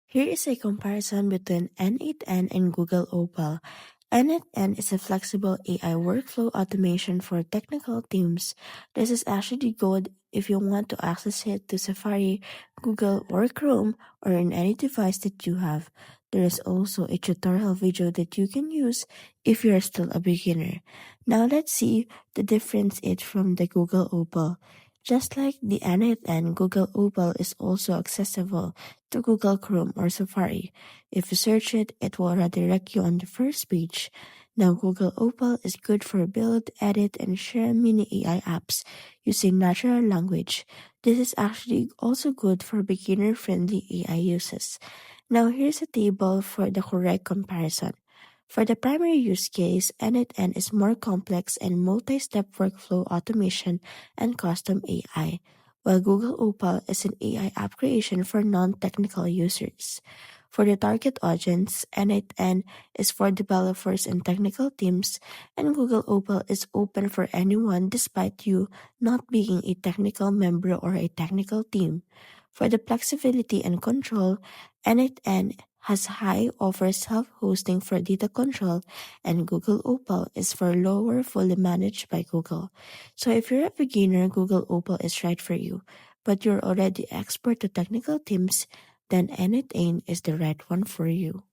Here is a comparison between n8n and Google Opal. n8n is a flexible AI workflow automation for technical teams. This is actually good if you want to access it to Safari, Google, or Chrome, or in any device that you have. There is also a tutorial video that you can use if you are still a beginner. Now let's see the difference it from the Google Opal. Just like the n8n, Google Opal is also accessible to Google Chrome or Safari. If you search it, it will redirect you on the first page. Now, Google Opal is good for build, edit, and share mini AI apps using natural language. This is actually also good for beginner-friendly AI uses. Now, here's a table for the correct comparison. For the primary use case, n8n is more complex and multi-step workflow automation and custom AI, while Google Opal is an AI app creation for non-technical users. For the target audience, n8n is for developers and technical teams, and Google Opal is open for anyone despite you not being a technical member or a technical team. For the flexibility and control, n8n has high offers self-hosting for data control, and Google Opal is for lower, fully managed by Google. So if you're a beginner, Google Opal is right for you. But you're already expert to technical teams, then n8n is the right one for you.